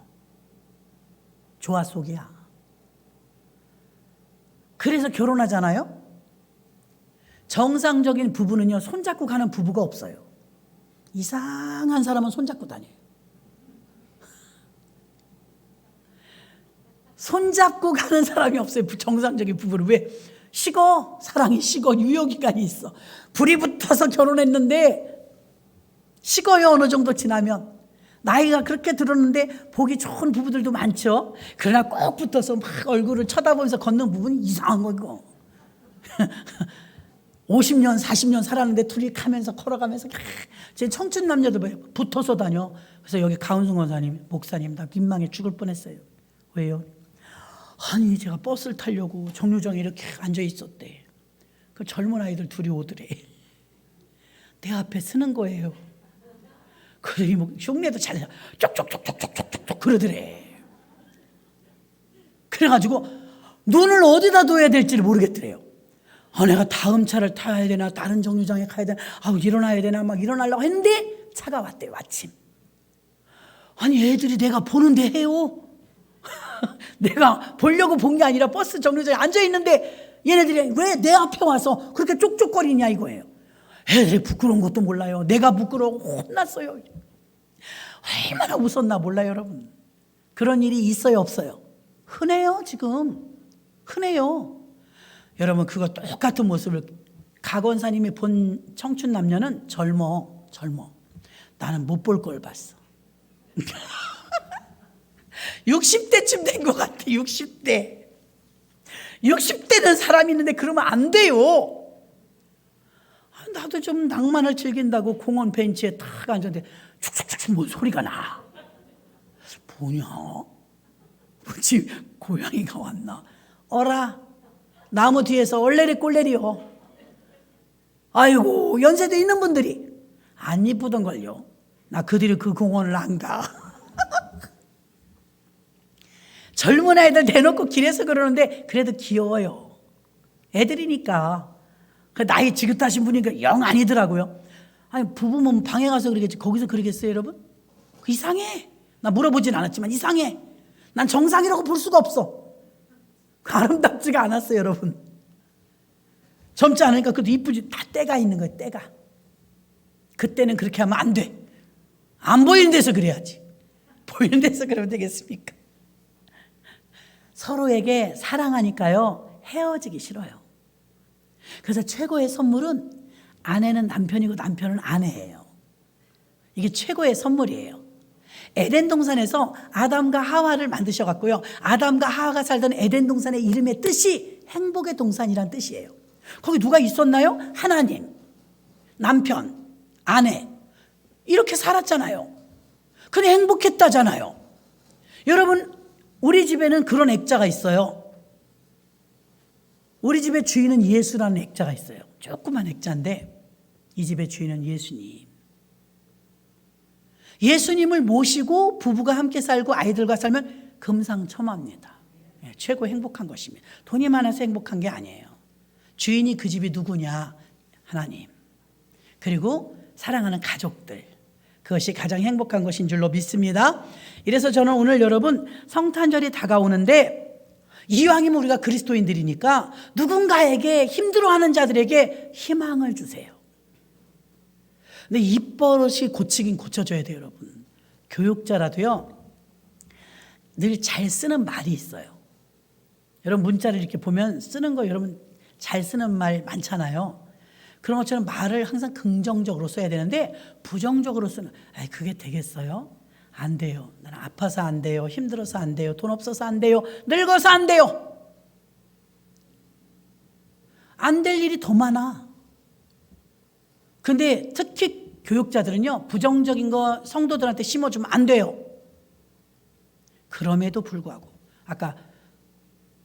조화 속이야. 그래서 결혼하잖아요. 정상적인 부부는요, 손잡고 가는 부부가 없어요. 이상한 사람은 손잡고 다녀요. 손잡고 가는 사람이 없어요. 정상적인 부부는. 왜? 식어. 사랑이 식어. 유효기간이 있어. 불이 붙어서 결혼했는데 식어요. 어느 정도 지나면. 나이가 그렇게 들었는데 보기 좋은 부부들도 많죠. 그러나 꼭 붙어서 막 얼굴을 쳐다보면서 걷는 부부는 이상한 거고. 50년 40년 살았는데 둘이 가면서 걸어가면서 제 청춘 남녀들 봐요. 붙어서 다녀. 그래서 여기 가은승 원사님 목사님 나 민망해 죽을 뻔했어요. 왜요? 아니 제가 버스를 타려고 정류장에 이렇게 앉아 있었대. 그 젊은 아이들 둘이 오더래. 내 앞에 쓰는 거예요. 그래 뭐 흉내도 잘 쪽쪽쪽쪽쪽쪽쪽 그러더래. 그래가지고 눈을 어디다 둬야 될지를 모르겠더래요. 내가 다음 차를 타야 되나 다른 정류장에 가야 되나 일어나야 되나 막 일어나려고 했는데 차가 왔대요. 마침. 아니 애들이 내가 보는데 해요. 내가 보려고 본 게 아니라 버스 정류장에 앉아있는데 얘네들이 왜 내 앞에 와서 그렇게 쪽쪽거리냐 이거예요. 애들이 부끄러운 것도 몰라요. 내가 부끄러워 혼났어요. 얼마나 웃었나 몰라요 여러분. 그런 일이 있어요 없어요? 흔해요 지금. 흔해요. 여러분 그거 똑같은 모습을 각 원사님이 본 청춘 남녀는 젊어. 나는 못 볼 걸 봤어. 60대쯤 된 것 같아. 60대는 사람이 있는데 그러면 안 돼요. 나도 좀 낭만을 즐긴다고 공원 벤치에 탁 앉았는데 축축축 뭔 소리가 나. 뭐냐? 뭐지 고양이가 왔나? 어라 나무 뒤에서 얼레리 꼴레리요. 아이고 연세대 있는 분들이 안 이쁘던걸요. 나 그들이 그 공원을 안 가. 젊은 아이들 대놓고 길에서 그러는데 그래도 귀여워요. 애들이니까. 나이 지긋하신 분이니까 영 아니더라고요. 아니 부부면 방에 가서 그러겠지 거기서 그러겠어요 여러분? 이상해. 나 물어보진 않았지만 이상해. 난 정상이라고 볼 수가 없어. 아름답지가 않았어요 여러분. 젊지 않으니까 그래도 이쁘지. 다 때가 있는 거예요. 때가. 그때는 그렇게 하면 안 돼. 안 보이는 데서 그래야지. 보이는 데서 그러면 되겠습니까? 서로에게 사랑하니까요 헤어지기 싫어요. 그래서 최고의 선물은 아내는 남편이고 남편은 아내예요. 이게 최고의 선물이에요. 에덴 동산에서 아담과 하와를 만드셔갖고요. 아담과 하와가 살던 에덴 동산의 이름의 뜻이 행복의 동산이란 뜻이에요. 거기 누가 있었나요? 하나님, 남편, 아내 이렇게 살았잖아요. 근데 행복했다잖아요. 여러분 우리 집에는 그런 액자가 있어요. 우리 집의 주인은 예수라는 액자가 있어요. 조그만 액자인데 이 집의 주인은 예수님. 예수님을 모시고 부부가 함께 살고 아이들과 살면 금상첨화입니다. 최고 행복한 것입니다. 돈이 많아서 행복한 게 아니에요. 주인이 그 집이 누구냐? 하나님. 그리고 사랑하는 가족들. 그것이 가장 행복한 것인 줄로 믿습니다. 이래서 저는 오늘 여러분 성탄절이 다가오는데 이왕이면 우리가 그리스도인들이니까 누군가에게 힘들어하는 자들에게 희망을 주세요. 근데 입버릇이 고치긴 고쳐져야 돼요 여러분. 교육자라도요 늘 잘 쓰는 말이 있어요. 여러분 문자를 이렇게 보면 쓰는 거 여러분 잘 쓰는 말 많잖아요. 그런 것처럼 말을 항상 긍정적으로 써야 되는데 부정적으로 쓰는 그게 되겠어요? 안 돼요. 나는 아파서 안 돼요. 힘들어서 안 돼요. 돈 없어서 안 돼요. 늙어서 안 돼요. 안 될 일이 더 많아. 근데 특히 교육자들은요 부정적인 거 성도들한테 심어주면 안 돼요. 그럼에도 불구하고 아까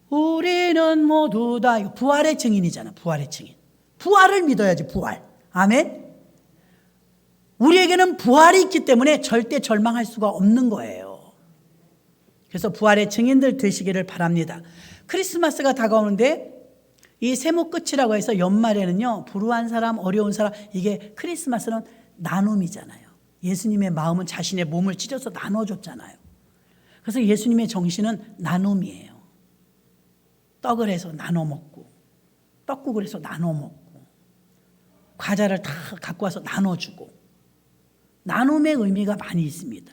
우리는 모두 다 이거 부활의 증인이잖아. 부활의 증인. 부활을 믿어야지. 부활. 아멘. 우리에게는 부활이 있기 때문에 절대 절망할 수가 없는 거예요. 그래서 부활의 증인들 되시기를 바랍니다. 크리스마스가 다가오는데 이 세모 끝이라고 해서 연말에는요 불우한 사람 어려운 사람 이게 크리스마스는 나눔이잖아요. 예수님의 마음은 자신의 몸을 찢어서 나눠줬잖아요. 그래서 예수님의 정신은 나눔이에요. 떡을 해서 나눠 먹고, 떡국을 해서 나눠 먹고, 과자를 다 갖고 와서 나눠주고, 나눔의 의미가 많이 있습니다.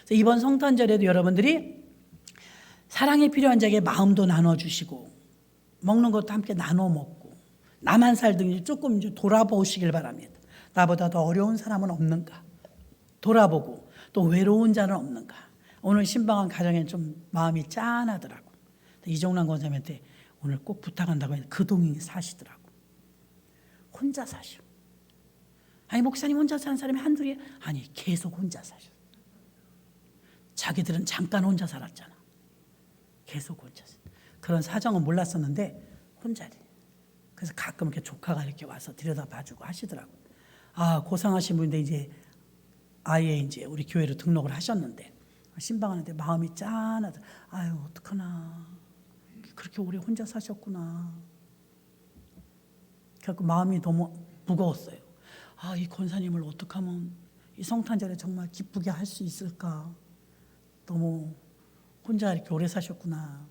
그래서 이번 성탄절에도 여러분들이 사랑이 필요한 자에게 마음도 나눠주시고, 먹는 것도 함께 나눠 먹고, 나만 살든지 조금 이제 돌아보시길 바랍니다. 나보다 더 어려운 사람은 없는가? 돌아보고, 또 외로운 자는 없는가? 오늘 신방한 가정에는 좀 마음이 짠하더라고. 이종란 권사님한테 오늘 꼭 부탁한다고 했는데 그 동이 사시더라고. 혼자 사셔. 아니 목사님 혼자 사는 사람이 한둘이야? 아니 계속 혼자 사셔. 자기들은 잠깐 혼자 살았잖아. 계속 혼자 살아. 그런 사정은 몰랐었는데 혼자래. 그래서 가끔 이렇게 조카가 이렇게 와서 들여다봐주고 하시더라고. 아 고상하신 분인데 이제 아예 이제 우리 교회로 등록을 하셨는데 신방하는데 마음이 짠하다. 아유 어떡하나. 그렇게 오래 혼자 사셨구나. 그래서 마음이 너무 무거웠어요. 아, 이 권사님을 어떻게 하면 이 성탄절에 정말 기쁘게 할 수 있을까. 너무 혼자 이렇게 오래 사셨구나.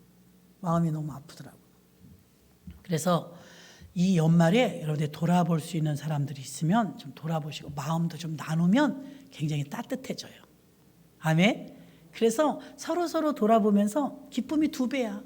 마음이 너무 아프더라고요. 그래서 이 연말에 여러분들 돌아볼 수 있는 사람들이 있으면 좀 돌아보시고 마음도 좀 나누면 굉장히 따뜻해져요. 아멘. 그래서 서로 돌아보면서 기쁨이 2배야.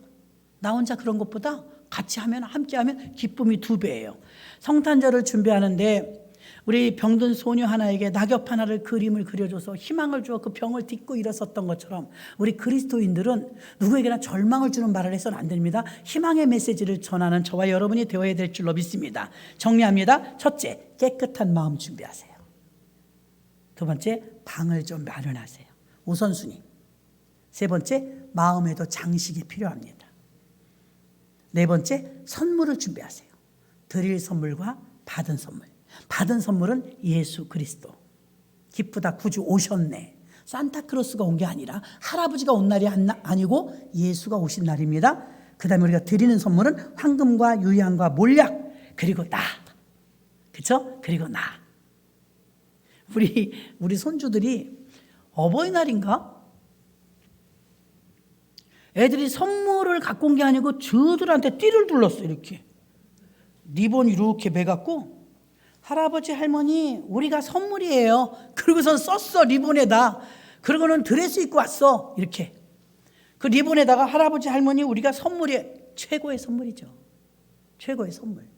나 혼자 그런 것보다 같이 하면 함께 하면 기쁨이 2배예요. 성탄절을 준비하는데 우리 병든 소녀 하나에게 낙엽 하나를 그림을 그려줘서 희망을 주어 그 병을 딛고 일어섰던 것처럼 우리 그리스도인들은 누구에게나 절망을 주는 말을 해서는 안 됩니다. 희망의 메시지를 전하는 저와 여러분이 되어야 될 줄로 믿습니다. 정리합니다. 첫째, 깨끗한 마음 준비하세요. 두 번째, 방을 좀 마련하세요. 우선순위. 세 번째, 마음에도 장식이 필요합니다. 네 번째, 선물을 준비하세요. 드릴 선물과 받은 선물. 받은 선물은 예수 그리스도. 기쁘다 구주 오셨네. 산타크로스가 온 게 아니라 할아버지가 온 날이 아니고 예수가 오신 날입니다. 그 다음에 우리가 드리는 선물은 황금과 유향과 몰약 그리고 나. 그렇죠? 그리고 나. 우리 손주들이 어버이날인가? 애들이 선물을 갖고 온 게 아니고 저들한테 띠를 둘렀어. 이렇게 리본 이렇게 매갖고 할아버지 할머니 우리가 선물이에요. 그러고서 썼어. 리본에다. 그러고는 드레스 입고 왔어. 이렇게 그 리본에다가 할아버지 할머니 우리가 선물이에요. 최고의 선물이죠. 최고의 선물.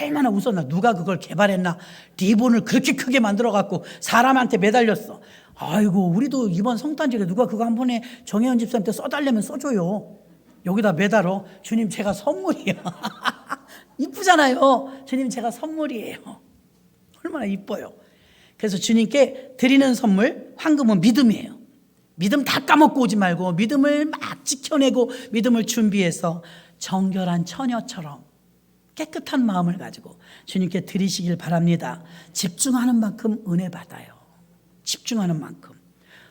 얼마나 웃었나. 누가 그걸 개발했나. 리본을 그렇게 크게 만들어갖고 사람한테 매달렸어. 아이고 우리도 이번 성탄절에 누가 그거 한 번에 정혜원 집사한테 써달라면 써줘요. 여기다 매달어. 주님 제가 선물이에요. 이쁘잖아요. 주님 제가 선물이에요. 얼마나 이뻐요. 그래서 주님께 드리는 선물 황금은 믿음이에요. 믿음 다 까먹고 오지 말고 믿음을 막 지켜내고 믿음을 준비해서 정결한 처녀처럼 깨끗한 마음을 가지고 주님께 드리시길 바랍니다. 집중하는 만큼 은혜 받아요. 집중하는 만큼.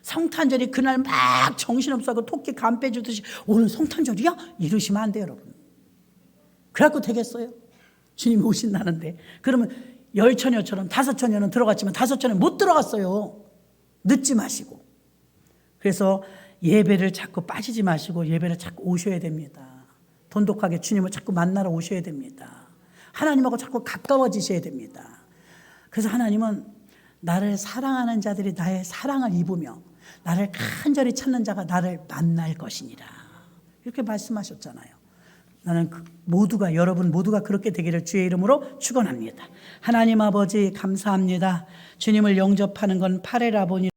성탄절이 그날 막 정신없어하고 토끼 간 빼주듯이 오늘 성탄절이야? 이러시면 안 돼요 여러분. 그래갖고 되겠어요? 주님이 오신다는데. 그러면 10처녀처럼 5처녀는 들어갔지만 5처녀는 못 들어갔어요. 늦지 마시고. 그래서 예배를 자꾸 빠지지 마시고 예배를 자꾸 오셔야 됩니다. 돈독하게 주님을 자꾸 만나러 오셔야 됩니다. 하나님하고 자꾸 가까워지셔야 됩니다. 그래서 하나님은 나를 사랑하는 자들이 나의 사랑을 입으며 나를 간절히 찾는 자가 나를 만날 것이니라. 이렇게 말씀하셨잖아요. 나는 모두가 여러분 모두가 그렇게 되기를 주의 이름으로 축원합니다. 하나님 아버지 감사합니다. 주님을 영접하는 건 파레라보니